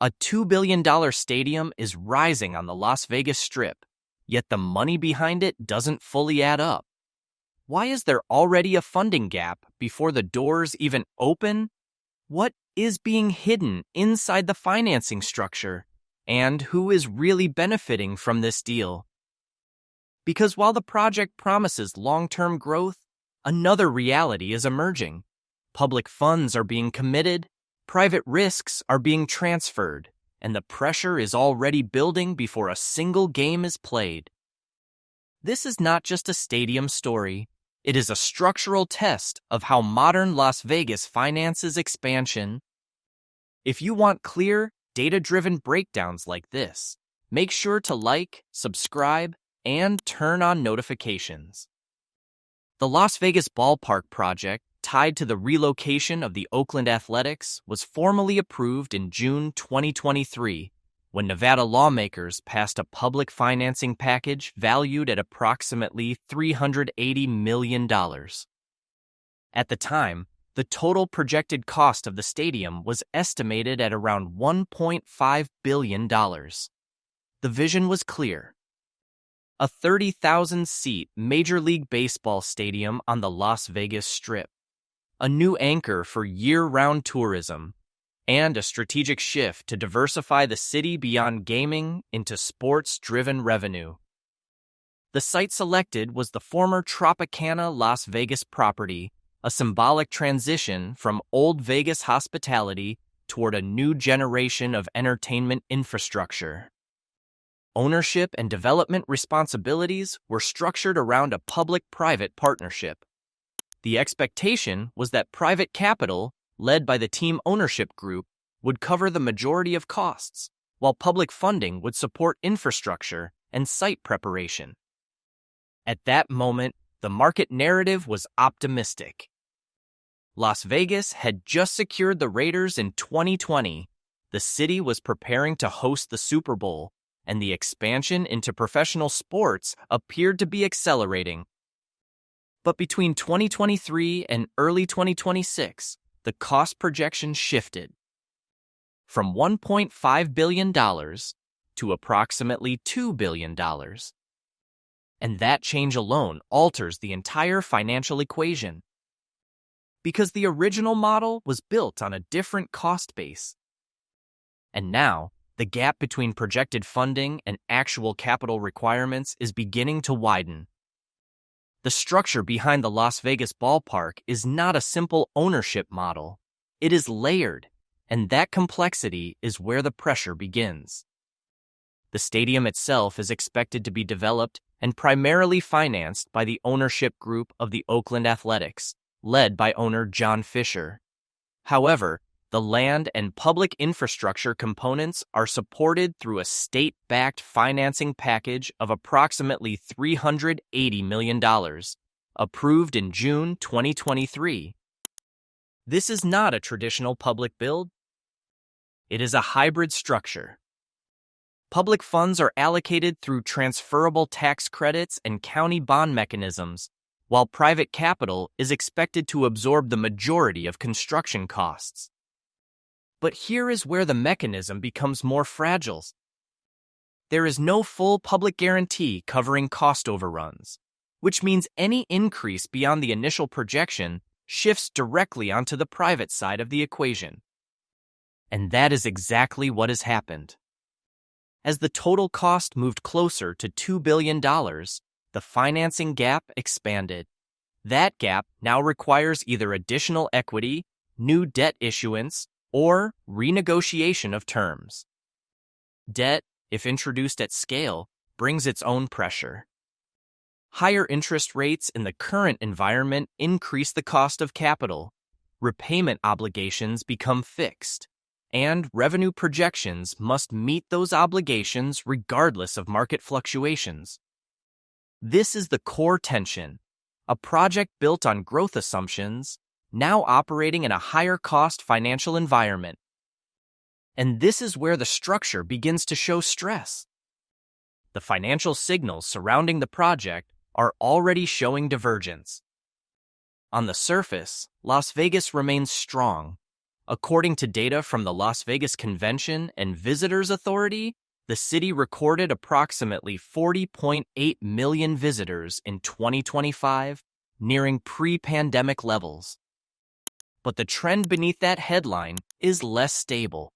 A $2 billion stadium is rising on the Las Vegas Strip, yet the money behind it doesn't fully add up. Why is there already a funding gap before the doors even open? What is being hidden inside the financing structure? And who is really benefiting from this deal? Because while the project promises long-term growth, another reality is emerging. Public funds are being committed, private risks are being transferred, and the pressure is already building before a single game is played. This is not just a stadium story. It is a structural test of how modern Las Vegas finances expansion. If you want clear, data-driven breakdowns like this, make sure to like, subscribe, and turn on notifications. The Las Vegas Ballpark project, tied to the relocation of the Oakland Athletics, was formally approved in June 2023 when Nevada lawmakers passed a public financing package valued at approximately $380 million. At the time, the total projected cost of the stadium was estimated at around $1.5 billion. The vision was clear: a 30,000-seat Major League Baseball stadium on the Las Vegas Strip, a new anchor for year-round tourism, and a strategic shift to diversify the city beyond gaming into sports-driven revenue. The site selected was the former Tropicana Las Vegas property, a symbolic transition from old Vegas hospitality toward a new generation of entertainment infrastructure. Ownership and development responsibilities were structured around a public-private partnership. The expectation was that private capital, led by the team ownership group, would cover the majority of costs, while public funding would support infrastructure and site preparation. At that moment, the market narrative was optimistic. Las Vegas had just secured the Raiders in 2020. The city was preparing to host the Super Bowl, and the expansion into professional sports appeared to be accelerating. But between 2023 and early 2026, the cost projection shifted from $1.5 billion to approximately $2 billion. And that change alone alters the entire financial equation. Because the original model was built on a different cost base. And now, the gap between projected funding and actual capital requirements is beginning to widen. The structure behind the Las Vegas Ballpark is not a simple ownership model. It is layered, and that complexity is where the pressure begins. The stadium itself is expected to be developed and primarily financed by the ownership group of the Oakland Athletics, led by owner John Fisher. However, the land and public infrastructure components are supported through a state-backed financing package of approximately $380 million, approved in June 2023. This is not a traditional public build. It is a hybrid structure. Public funds are allocated through transferable tax credits and county bond mechanisms, while private capital is expected to absorb the majority of construction costs. But here is where the mechanism becomes more fragile. There is no full public guarantee covering cost overruns, which means any increase beyond the initial projection shifts directly onto the private side of the equation. And that is exactly what has happened. As the total cost moved closer to $2 billion, the financing gap expanded. That gap now requires either additional equity, new debt issuance, or renegotiation of terms. Debt, if introduced at scale, brings its own pressure. Higher interest rates in the current environment increase the cost of capital, repayment obligations become fixed, and revenue projections must meet those obligations regardless of market fluctuations. This is the core tension: a project built on growth assumptions, now operating in a higher-cost financial environment. And this is where the structure begins to show stress. The financial signals surrounding the project are already showing divergence. On the surface, Las Vegas remains strong. According to data from the Las Vegas Convention and Visitors Authority, the city recorded approximately 40.8 million visitors in 2025, nearing pre-pandemic levels. But the trend beneath that headline is less stable.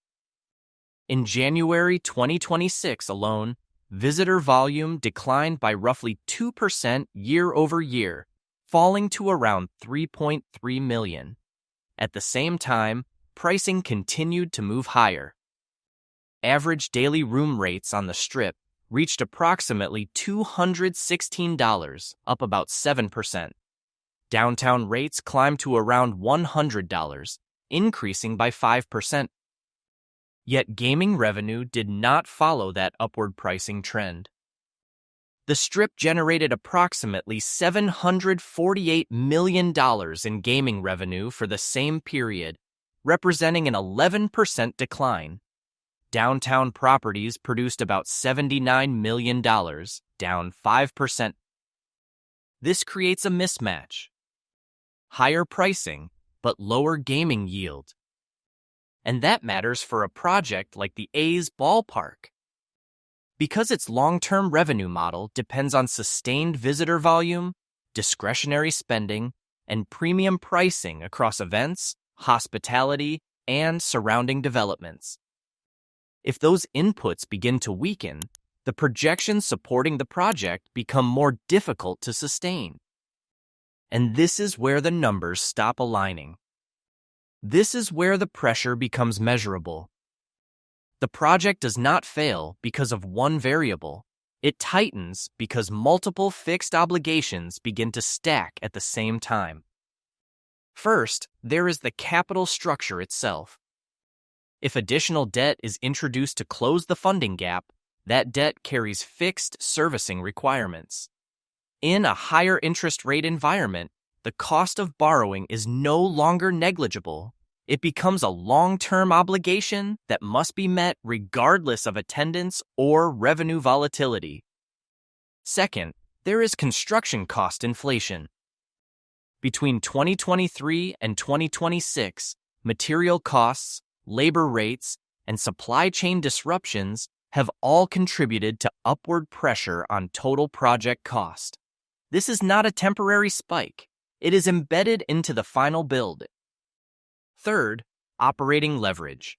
In January 2026 alone, visitor volume declined by roughly 2% year over year, falling to around 3.3 million. At the same time, pricing continued to move higher. Average daily room rates on the Strip reached approximately $216, up about 7%. Downtown rates climbed to around $100, increasing by 5%. Yet gaming revenue did not follow that upward pricing trend. The Strip generated approximately $748 million in gaming revenue for the same period, representing an 11% decline. Downtown properties produced about $79 million, down 5%. This creates a mismatch. Higher pricing, but lower gaming yield. And that matters for a project like the A's ballpark. Because its long-term revenue model depends on sustained visitor volume, discretionary spending, and premium pricing across events, hospitality, and surrounding developments. If those inputs begin to weaken, the projections supporting the project become more difficult to sustain. And this is where the numbers stop aligning. This is where the pressure becomes measurable. The project does not fail because of one variable. It tightens because multiple fixed obligations begin to stack at the same time. First, there is the capital structure itself. If additional debt is introduced to close the funding gap, that debt carries fixed servicing requirements. In a higher interest rate environment, the cost of borrowing is no longer negligible. It becomes a long-term obligation that must be met regardless of attendance or revenue volatility. Second, there is construction cost inflation. Between 2023 and 2026, material costs, labor rates, and supply chain disruptions have all contributed to upward pressure on total project cost. This is not a temporary spike. It is embedded into the final build. Third, operating leverage.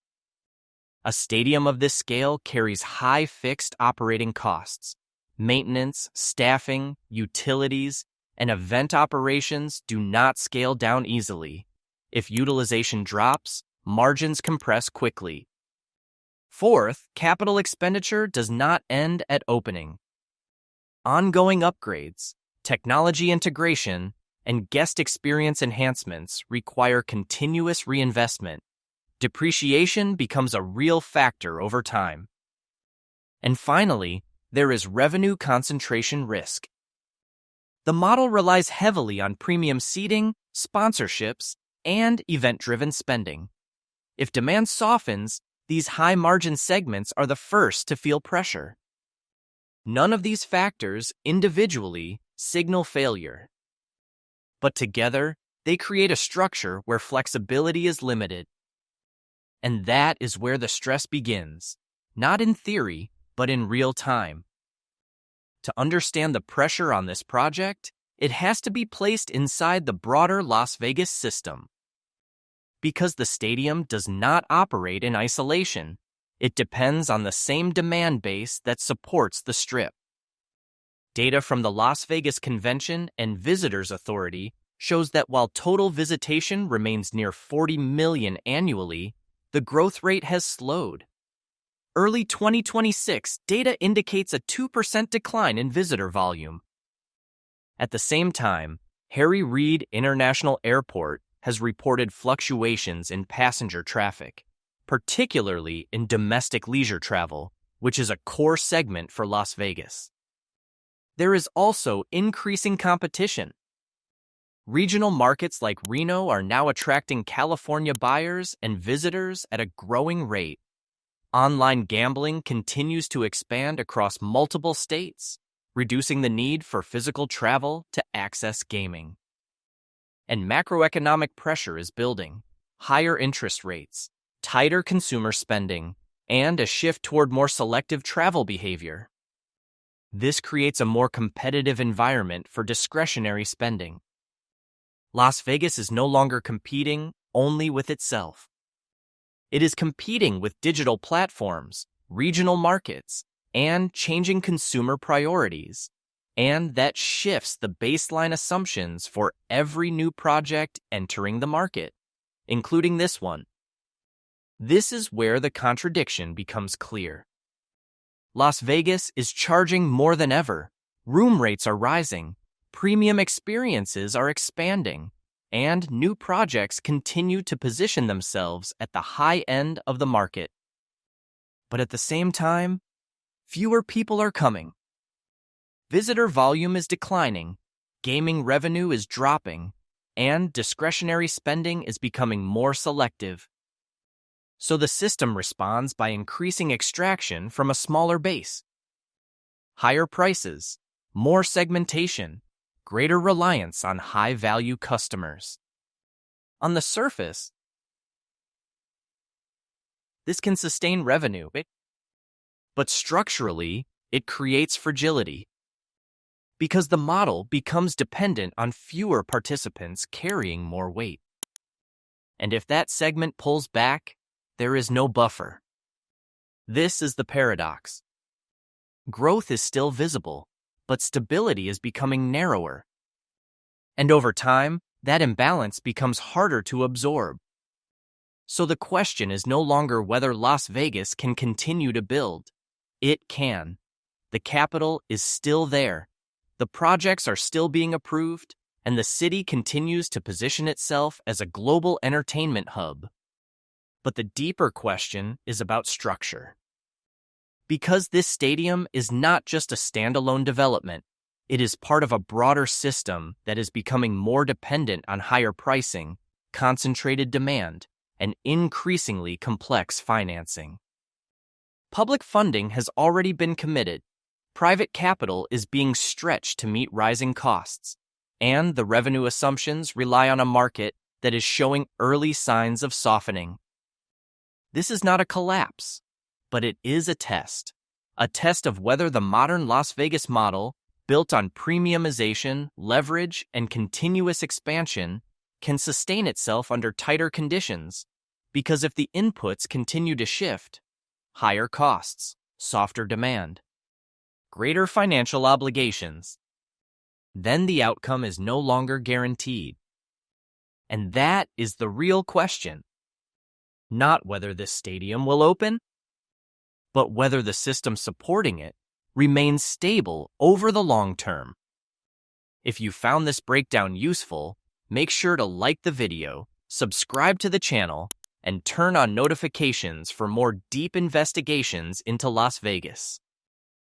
A stadium of this scale carries high fixed operating costs. Maintenance, staffing, utilities, and event operations do not scale down easily. If utilization drops, margins compress quickly. Fourth, capital expenditure does not end at opening. Ongoing upgrades, technology integration, and guest experience enhancements require continuous reinvestment. Depreciation becomes a real factor over time. And finally, there is revenue concentration risk. The model relies heavily on premium seating, sponsorships, and event-driven spending. If demand softens, these high-margin segments are the first to feel pressure. None of these factors individually signal failure. But together, they create a structure where flexibility is limited. And that is where the stress begins, not in theory, but in real time. To understand the pressure on this project, it has to be placed inside the broader Las Vegas system. Because the stadium does not operate in isolation, it depends on the same demand base that supports the Strip. Data from the Las Vegas Convention and Visitors Authority shows that while total visitation remains near 40 million annually, the growth rate has slowed. Early 2026 data indicates a 2% decline in visitor volume. At the same time, Harry Reid International Airport has reported fluctuations in passenger traffic, particularly in domestic leisure travel, which is a core segment for Las Vegas. There is also increasing competition. Regional markets like Reno are now attracting California buyers and visitors at a growing rate. Online gambling continues to expand across multiple states, reducing the need for physical travel to access gaming. And macroeconomic pressure is building. higher interest rates, tighter consumer spending, and a shift toward more selective travel behavior. This creates a more competitive environment for discretionary spending. Las Vegas is no longer competing only with itself. It is competing with digital platforms, regional markets, and changing consumer priorities. And that shifts the baseline assumptions for every new project entering the market, including this one. This is where the contradiction becomes clear. Las Vegas is charging more than ever. Room rates are rising, premium experiences are expanding, and new projects continue to position themselves at the high end of the market. But at the same time, fewer people are coming. Visitor volume is declining, gaming revenue is dropping, and discretionary spending is becoming more selective. So the system responds by increasing extraction from a smaller base. Higher prices, more segmentation, greater reliance on high-value customers. On the surface, this can sustain revenue, but structurally, it creates fragility. Because the model becomes dependent on fewer participants carrying more weight. And if that segment pulls back, there is no buffer. This is the paradox. Growth is still visible, but stability is becoming narrower. And over time, that imbalance becomes harder to absorb. So the question is no longer whether Las Vegas can continue to build. It can. The capital is still there. The projects are still being approved, and the city continues to position itself as a global entertainment hub. But the deeper question is about structure. Because this stadium is not just a standalone development, it is part of a broader system that is becoming more dependent on higher pricing, concentrated demand, and increasingly complex financing. Public funding has already been committed. Private capital is being stretched to meet rising costs, and the revenue assumptions rely on a market that is showing early signs of softening. This is not a collapse, but it is a test of whether the modern Las Vegas model, built on premiumization, leverage, and continuous expansion, can sustain itself under tighter conditions, because if the inputs continue to shift, higher costs, softer demand, greater financial obligations, then the outcome is no longer guaranteed. And that is the real question. Not whether this stadium will open, but whether the system supporting it remains stable over the long term. If you found this breakdown useful, make sure to like the video, subscribe to the channel, and turn on notifications for more deep investigations into Las Vegas.